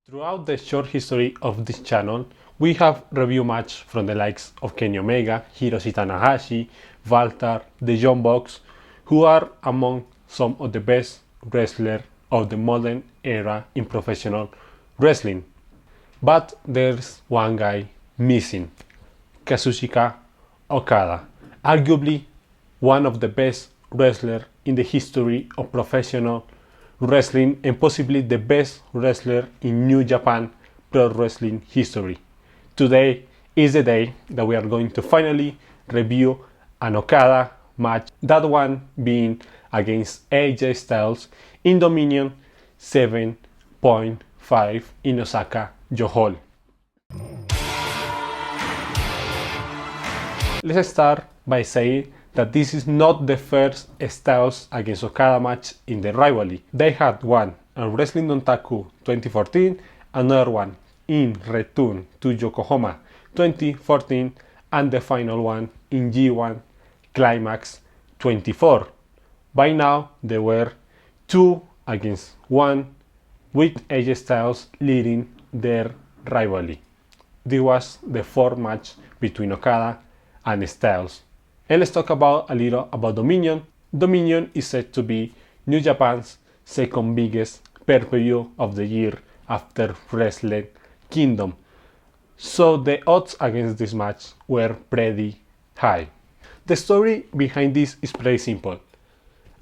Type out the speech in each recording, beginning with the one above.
Throughout the short history of this channel, we have review match from the likes of Kenny Omega, Hiroshi Tanahashi, Walter, the Young Bucks, who are among some of the best wrestlers of the modern era in professional wrestling. But there's one guy missing, Kazuchika Okada, arguably one of the best wrestlers in the history of professional wrestling and possibly the best wrestler in New Japan Pro Wrestling history. Today is the day that we are going to finally review an Okada match, that one being against AJ Styles in Dominion 7.5 in Osaka Johol. Let's start by saying that this is not the first Styles against Okada match in the rivalry. They had one on Wrestling Dontaku 2014, another one in Return to Yokohama 2014, and the final one in G1 Climax 24. By now, there were 2 against 1, with AJ Styles leading their rivalry. This was the 4th match between Okada and Styles. And let's talk a little about Dominion. Dominion is said to be New Japan's second biggest pay-per-view of the year after Wrestle Kingdom. So the odds against this match were pretty high. The story behind this is pretty simple.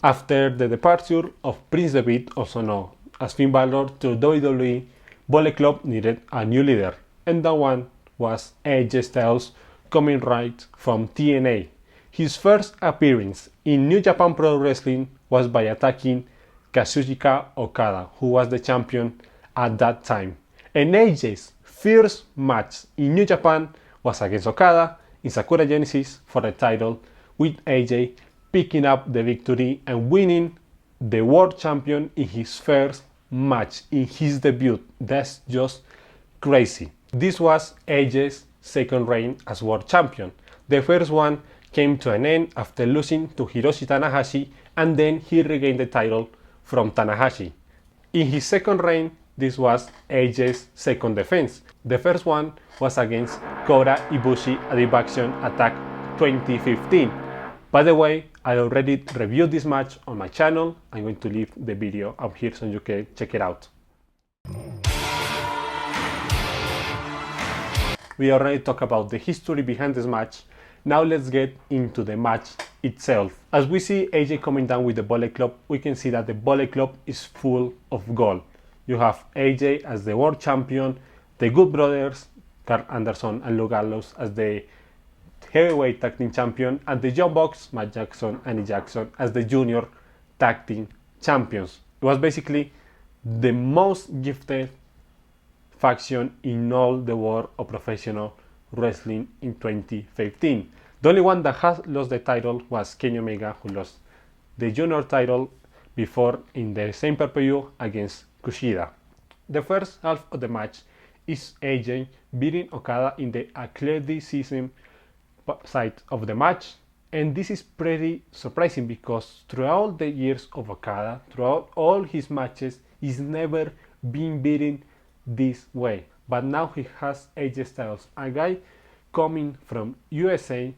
After the departure of Prince Devitt, also known as Finn Balor, to WWE, Bullet Club needed a new leader, and that one was AJ Styles, coming right from TNA. His first appearance in New Japan Pro Wrestling was by attacking Kazuchika Okada, who was the champion at that time. And AJ's first match in New Japan was against Okada in Sakura Genesis for the title, with AJ picking up the victory and winning the world champion in his first match, in his debut. That's just crazy. This was AJ's second reign as world champion. The first one came to an end after losing to Hiroshi Tanahashi, and then he regained the title from Tanahashi. In his second reign, this was AJ's second defense. The first one was against Kota Ibushi at Deep Action Attack 2015. By the way, I already reviewed this match on my channel. I'm going to leave the video up here so you can check it out. We already talked about the history behind this match. Now let's get into the match itself. As we see AJ coming down with the Bullet Club, we can see that the Bullet Club is full of gold. You have AJ as the world champion, the Good Brothers, Carl Anderson and Luke Gallows as the heavyweight tag team champion, and the Young Bucks, Matt Jackson and Eddie Jackson as the junior tag team champions. It was basically the most gifted faction in all the world of professional wrestling in 2015. The only one that has lost the title was Kenny Omega, who lost the junior title before in the same pay-per-view against Kushida. The first half of the match is AJ beating Okada in the athleticism side of the match, and this is pretty surprising because throughout the years of Okada, throughout all his matches, he's never been beaten this way. But now he has AJ Styles, a guy coming from USA,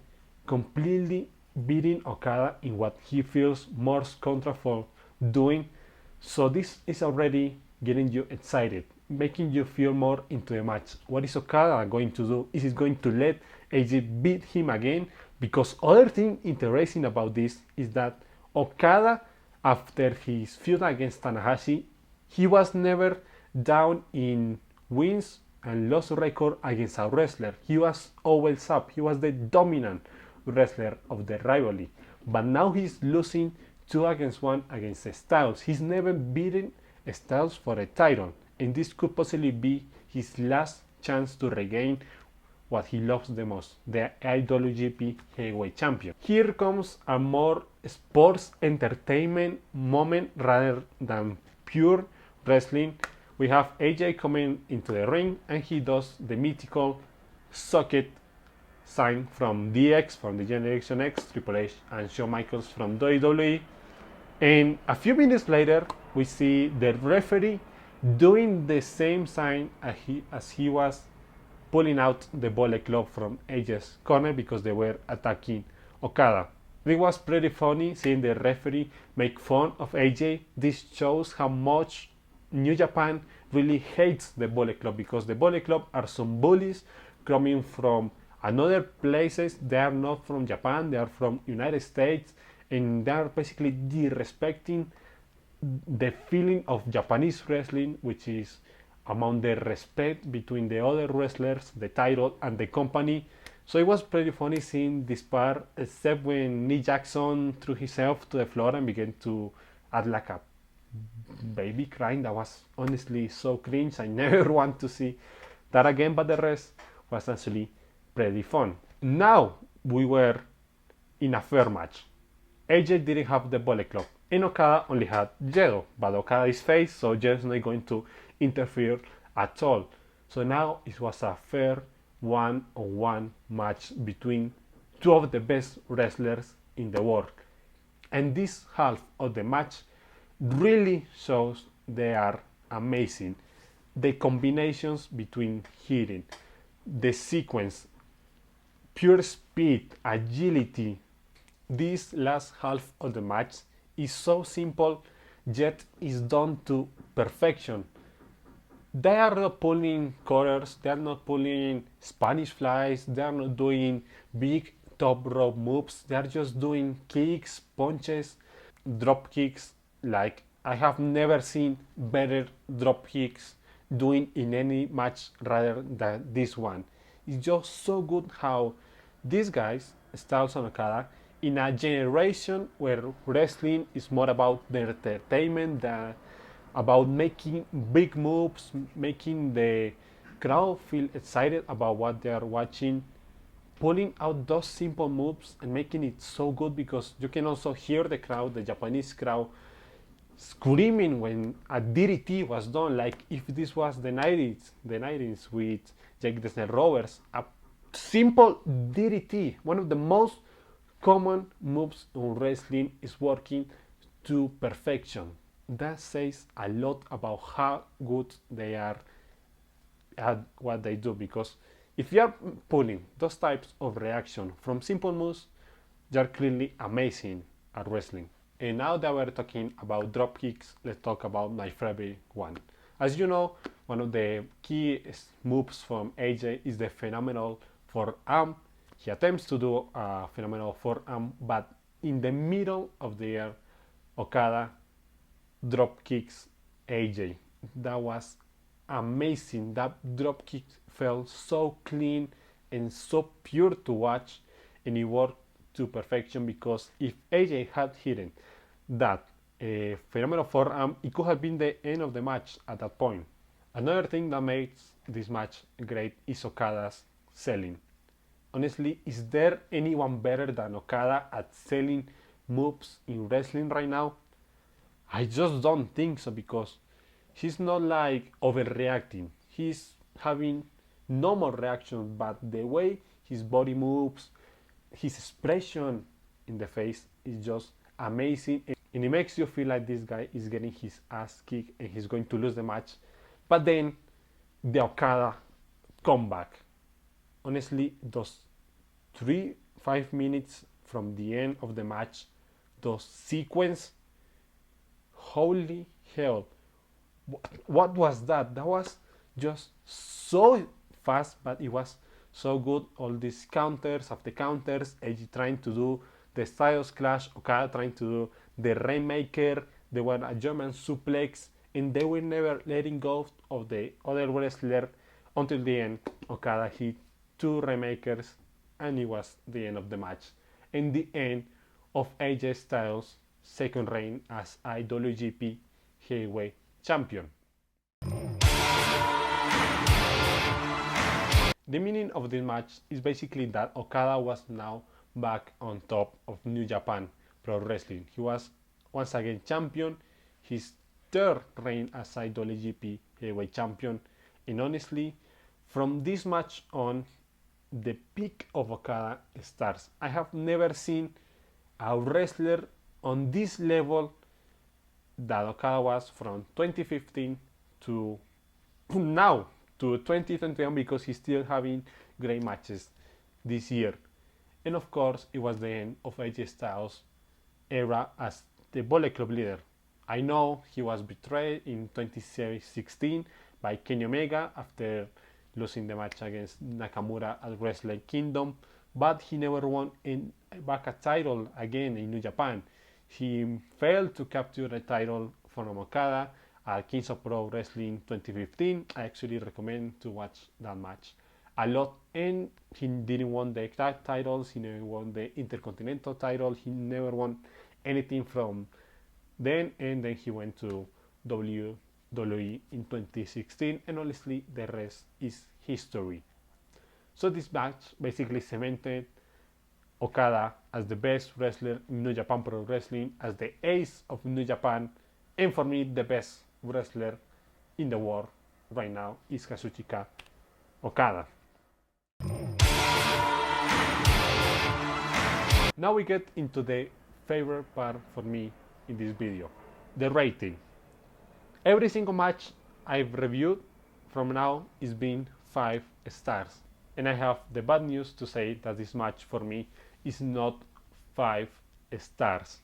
completely beating Okada in what he feels most comfortable doing. So this is already getting you excited, making you feel more into the match. What is Okada going to do? Is he going to let AJ beat him again? Because other thing interesting about this is that Okada, after his feud against Tanahashi, he was never down in wins and loss record against a wrestler. He was always up. He was the dominant wrestler of the rivalry. But now he's losing 2 against 1 against Styles. He's never beaten Styles for a title, and this could possibly be his last chance to regain what he loves the most, the IWGP Heavyweight Champion. Here comes a more sports entertainment moment rather than pure wrestling. We have AJ coming into the ring, and he does the mythical socket sign from DX, from the Generation X, Triple H and Shawn Michaels from WWE. And a few minutes later, we see the referee doing the same sign as he was pulling out the Bullet Club from AJ's corner because they were attacking Okada. It was pretty funny seeing the referee make fun of AJ. This shows how much New Japan really hates the Bullet Club, because the Bullet Club are some bullies coming from another places. They are not from Japan, they are from United States, and they are basically disrespecting the feeling of Japanese wrestling, which is among the respect between the other wrestlers, the title, and the company. So it was pretty funny seeing this part, except when Nick Jackson threw himself to the floor and began to act like a baby crying. That was honestly so cringe. I never want to see that again, but the rest was actually pretty fun. Now we were in a fair match. AJ didn't have the Bullet Club, and Okada only had Gedo, but Okada is face, so Gedo's not going to interfere at all. So now it was a fair one-on-one match between two of the best wrestlers in the world. And this half of the match really shows they are amazing. The combinations between hitting, the sequence, pure speed, agility. This last half of the match is so simple, yet is done to perfection. They are not pulling corners, they are not pulling Spanish flies, they are not doing big top rope moves, they are just doing kicks, punches, drop kicks. Like, I have never seen better drop kicks doing in any match rather than this one. It's just so good how these guys, Styles and Okada, in a generation where wrestling is more about the entertainment than about making big moves, making the crowd feel excited about what they are watching, pulling out those simple moves and making it so good, because you can also hear the crowd, the Japanese crowd, screaming when a DDT was done. Like if this was the 90s with Jake the Snake Roberts, a simple DDT, one of the most common moves in wrestling, is working to perfection. That says a lot about how good they are at what they do, because if you are pulling those types of reaction from simple moves, you are clearly amazing at wrestling. And now that we're talking about drop kicks, let's talk about my favorite one. As you know, one of the key moves from AJ is the phenomenal forearm. He attempts to do a phenomenal forearm, but in the middle of the air, Okada drop kicks AJ. That was amazing. That drop kick felt so clean and so pure to watch, and it worked to perfection, because if AJ had hidden that phenomenal forearm, it could have been the end of the match at that point. Another thing that makes this match great is Okada's selling. Honestly, is there anyone better than Okada at selling moves in wrestling right now? I just don't think so, because he's not like overreacting. He's having normal reaction, but the way his body moves, his expression in the face is just amazing, and it makes you feel like this guy is getting his ass kicked and he's going to lose the match. But then the Okada comeback. Honestly, those 3-5 minutes from the end of the match, those sequence, holy hell, what was that? That was just so fast, but it was so good. All these counters after counters, AJ trying to do the Styles Clash, Okada trying to do the Rainmaker, they were a German suplex, and they were never letting go of the other wrestler until the end. Okada hit 2 Rainmakers, and it was the end of the match. And the end of AJ Styles' second reign as IWGP Heavyweight Champion. The meaning of this match is basically that Okada was now back on top of New Japan Pro Wrestling. He was once again champion, his third reign as IWGP Heavyweight Champion, and honestly, from this match on, the peak of Okada starts. I have never seen a wrestler on this level that Okada was from 2015 to now to 2021 because he's still having great matches this year. And of course, it was the end of AJ Styles' era as the Bullet Club leader. I know he was betrayed in 2016 by Kenny Omega after losing the match against Nakamura at Wrestle Kingdom, but he never won back a title again in New Japan. He failed to capture the title from Okada at Kings of Pro Wrestling 2015. I actually recommend to watch that match a lot. And he didn't win the tag titles, he never won the Intercontinental title, he never won anything from then, and then he went to WWE in 2016, and honestly the rest is history. So this match basically cemented Okada as the best wrestler in New Japan Pro Wrestling, as the ace of New Japan, and for me the best wrestler in the world right now is Kazuchika Okada. Now we get into the favorite part for me in this video, the rating. Every single match I've reviewed from now is being 5 stars, and I have the bad news to say that this match for me is not 5 stars.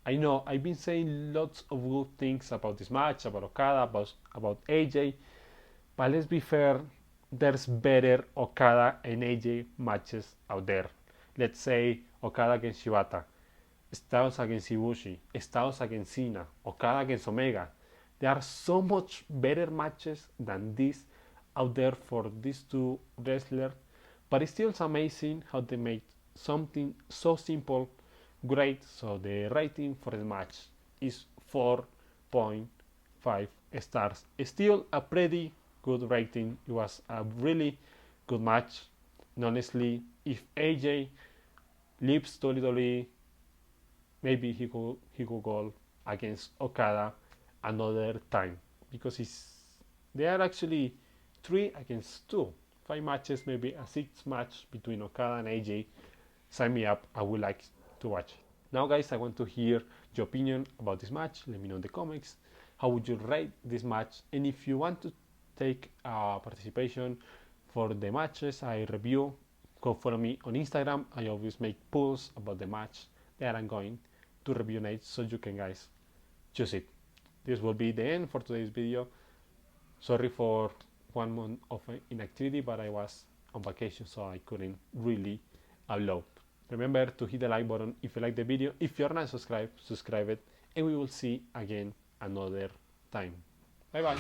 I know I've been saying lots of good things about this match, about Okada, about AJ, but let's be fair, there's better Okada and AJ matches out there. Let's say Okada against Shibata, Styles against Ibushi, Styles against Cena, Okada against Omega. There are so much better matches than this out there for these two wrestlers, but it's still amazing how they made something so simple great. So the rating for the match is 4.5 stars. It's still a pretty good rating. It was a really good match. And honestly, if AJ leaves WWE, maybe he could go against Okada another time, because they are actually 3 against 2, 5 matches, maybe a 6 match between Okada and AJ. Sign me up, I would like to watch. Now guys, I want to hear your opinion about this match. Let me know in the comments. How would you rate this match? And if you want to take participation for the matches I review, go follow me on Instagram. I always make polls about the match that I'm going to review next, so you can guys choose it. This will be the end for today's video. Sorry for 1 month of inactivity, but I was on vacation, so I couldn't really upload. Remember to hit the like button if you like the video. If you're not subscribed, subscribe it, and we will see again another time. Bye bye.